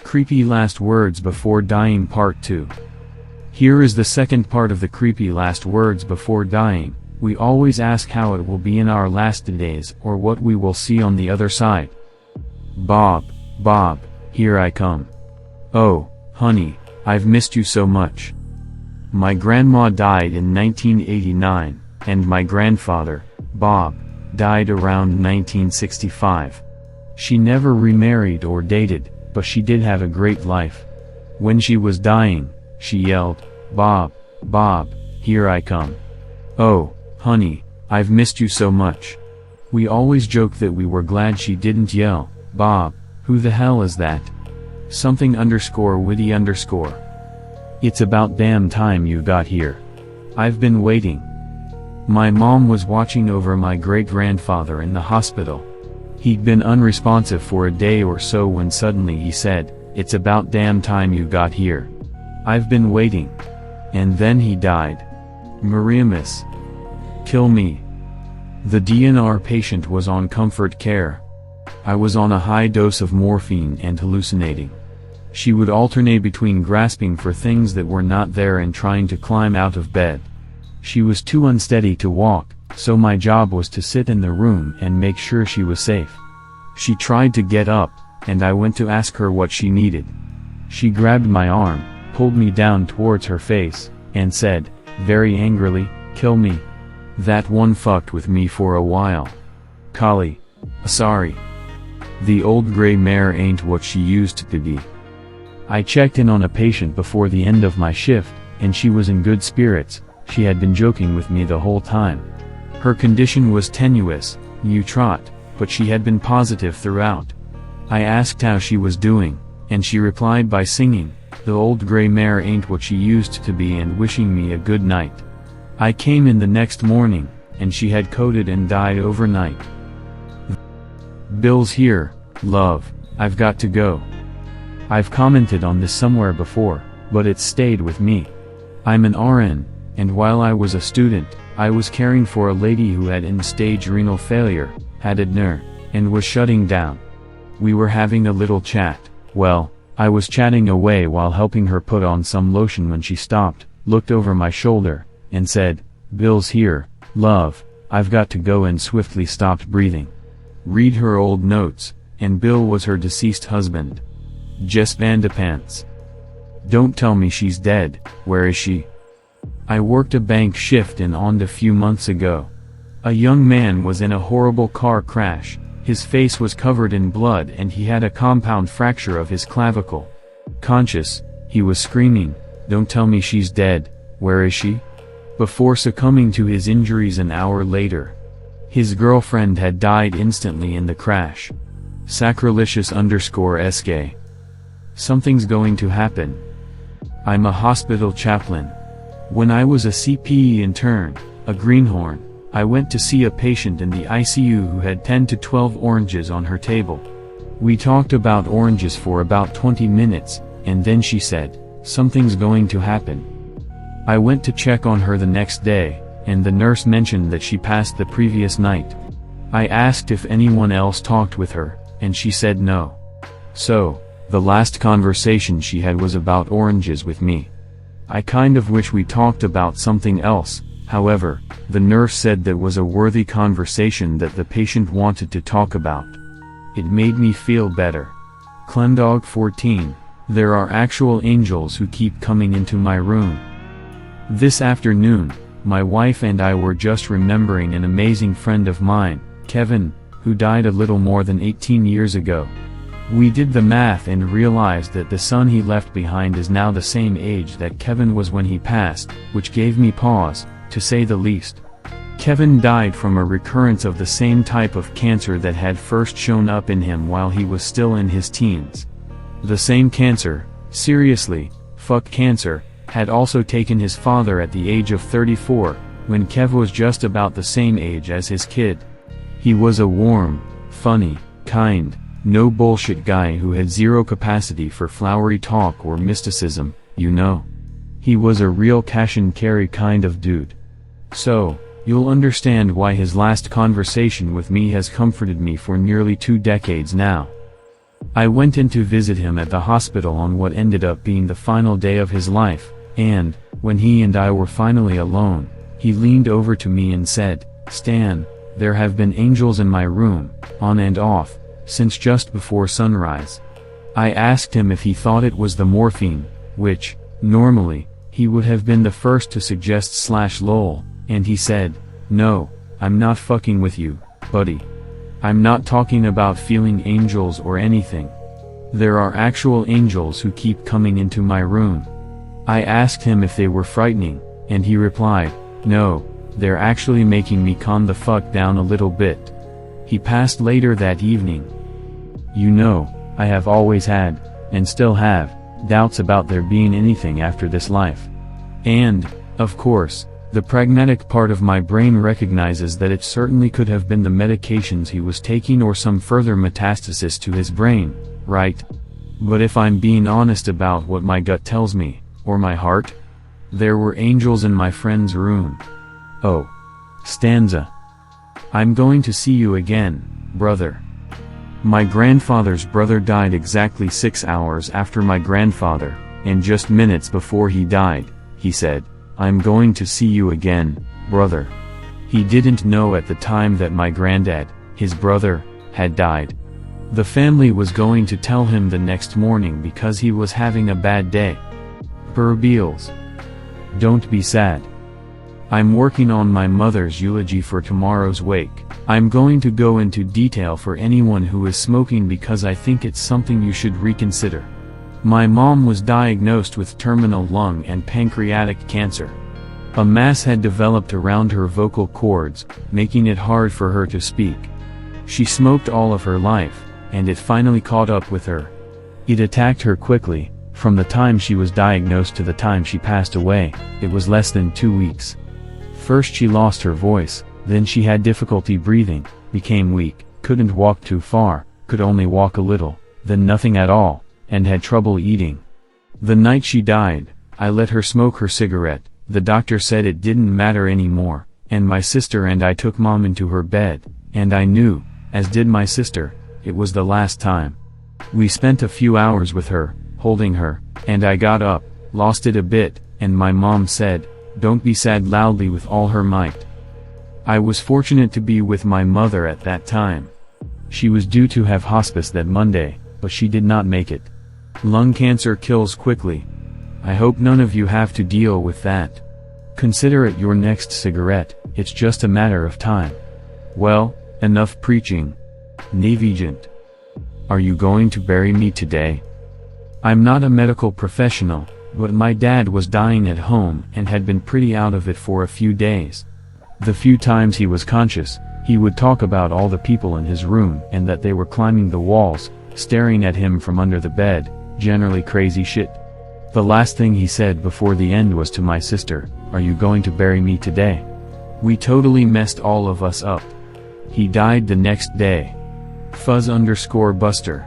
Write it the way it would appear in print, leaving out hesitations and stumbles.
Creepy last words before dying part 2. Here is the second part of the creepy last words before dying. We always ask how it will be in our last days or what we will see on the other side. Bob, here I come. Oh, honey, I've missed you so much. My grandma died in 1989, and my grandfather, Bob, died around 1965. She never remarried or dated, but she did have a great life. When she was dying, she yelled, Bob, here I come. Oh, honey, I've missed you so much. We always joke that we were glad she didn't yell, Bob, who the hell is that? Something _witty _. It's about damn time you got here. I've been waiting. My mom was watching over my great-grandfather in the hospital. He'd been unresponsive for a day or so when suddenly he said, it's about damn time you got here. I've been waiting. And then he died. Maria Miss. Kill me. The DNR patient was on comfort care. I was on a high dose of morphine and hallucinating. She would alternate between grasping for things that were not there and trying to climb out of bed. She was too unsteady to walk, so my job was to sit in the room and make sure she was safe. She tried to get up, and I went to ask her what she needed. She grabbed my arm, pulled me down towards her face, and said, very angrily, kill me. That one fucked with me for a while. Kali. Sorry. The old gray mare ain't what she used to be. I checked in on a patient before the end of my shift, and she was in good spirits. She had been joking with me the whole time. Her condition was tenuous, new trot, but she had been positive throughout. I asked how she was doing, and she replied by singing, the old gray mare ain't what she used to be, and wishing me a good night. I came in the next morning, and she had coded and died overnight. Bill's here, love, I've got to go. I've commented on this somewhere before, but it stayed with me. I'm an RN, and while I was a student, I was caring for a lady who had end-stage renal failure, had a NER, and was shutting down. We were having a little chat. Well, I was chatting away while helping her put on some lotion when she stopped, looked over my shoulder, and said, Bill's here, love, I've got to go, and swiftly stopped breathing. Read her old notes, and Bill was her deceased husband. Jess Vandepants. Don't tell me she's dead. Where is she? I worked a bank shift in Onda a few months ago. A young man was in a horrible car crash. His face was covered in blood and he had a compound fracture of his clavicle. Conscious, he was screaming, don't tell me she's dead. Where is she? Before succumbing to his injuries an hour later. His girlfriend had died instantly in the crash. Sacrilegious _SK. Something's going to happen. I'm a hospital chaplain. When I was a CPE intern, a greenhorn, I went to see a patient in the ICU who had 10 to 12 oranges on her table. We talked about oranges for about 20 minutes, and then she said, something's going to happen. I went to check on her the next day, and the nurse mentioned that she passed the previous night. I asked if anyone else talked with her, and she said no. So, the last conversation she had was about oranges with me. I kind of wish we talked about something else. However, the nurse said that was a worthy conversation that the patient wanted to talk about. It made me feel better. Clendog 14. There are actual angels who keep coming into my room. This afternoon, my wife and I were just remembering an amazing friend of mine, Kevin, who died a little more than 18 years ago. We did the math and realized that the son he left behind is now the same age that Kevin was when he passed, which gave me pause, to say the least. Kevin died from a recurrence of the same type of cancer that had first shown up in him while he was still in his teens. The same cancer, seriously, fuck cancer, had also taken his father at the age of 34, when Kev was just about the same age as his kid. He was a warm, funny, kind, no bullshit guy who had zero capacity for flowery talk or mysticism, you know. He was a real cash and carry kind of dude. So, you'll understand why his last conversation with me has comforted me for nearly 2 decades now. I went in to visit him at the hospital on what ended up being the final day of his life, and, when he and I were finally alone, he leaned over to me and said, "Stan, there have been angels in my room, on and off, since just before sunrise." I asked him if he thought it was the morphine, which, normally, he would have been the first to suggest / lol, and he said, "No, I'm not fucking with you, buddy. I'm not talking about feeling angels or anything. There are actual angels who keep coming into my room." I asked him if they were frightening, and he replied, "No, they're actually making me calm the fuck down a little bit." He passed later that evening. You know, I have always had, and still have, doubts about there being anything after this life. And, of course, the pragmatic part of my brain recognizes that it certainly could have been the medications he was taking or some further metastasis to his brain, right? But if I'm being honest about what my gut tells me, or my heart, there were angels in my friend's room. Oh. Stanza. I'm going to see you again, brother. My grandfather's brother died exactly 6 hours after my grandfather, and just minutes before he died, he said, "I'm going to see you again, brother." He didn't know at the time that my granddad, his brother, had died. The family was going to tell him the next morning because he was having a bad day. Per Beals. Don't be sad. I'm working on my mother's eulogy for tomorrow's wake. I'm going to go into detail for anyone who is smoking because I think it's something you should reconsider. My mom was diagnosed with terminal lung and pancreatic cancer. A mass had developed around her vocal cords, making it hard for her to speak. She smoked all of her life, and it finally caught up with her. It attacked her quickly. From the time she was diagnosed to the time she passed away, it was less than 2 weeks. First she lost her voice, then she had difficulty breathing, became weak, couldn't walk too far, could only walk a little, then nothing at all, and had trouble eating. The night she died, I let her smoke her cigarette. The doctor said it didn't matter anymore, and my sister and I took mom into her bed, and I knew, as did my sister, it was the last time. We spent a few hours with her, holding her, and I got up, lost it a bit, and my mom said, "Don't be sad," loudly with all her might. I was fortunate to be with my mother at that time. She was due to have hospice that Monday, but she did not make it. Lung cancer kills quickly. I hope none of you have to deal with that. Consider it your next cigarette, it's just a matter of time. Well, enough preaching. Navigant. Are you going to bury me today? I'm not a medical professional, but my dad was dying at home and had been pretty out of it for a few days. The few times he was conscious, he would talk about all the people in his room and that they were climbing the walls, staring at him from under the bed, generally crazy shit. The last thing he said before the end was to my sister, "Are you going to bury me today?" We totally messed all of us up. He died the next day. Fuzz_Buster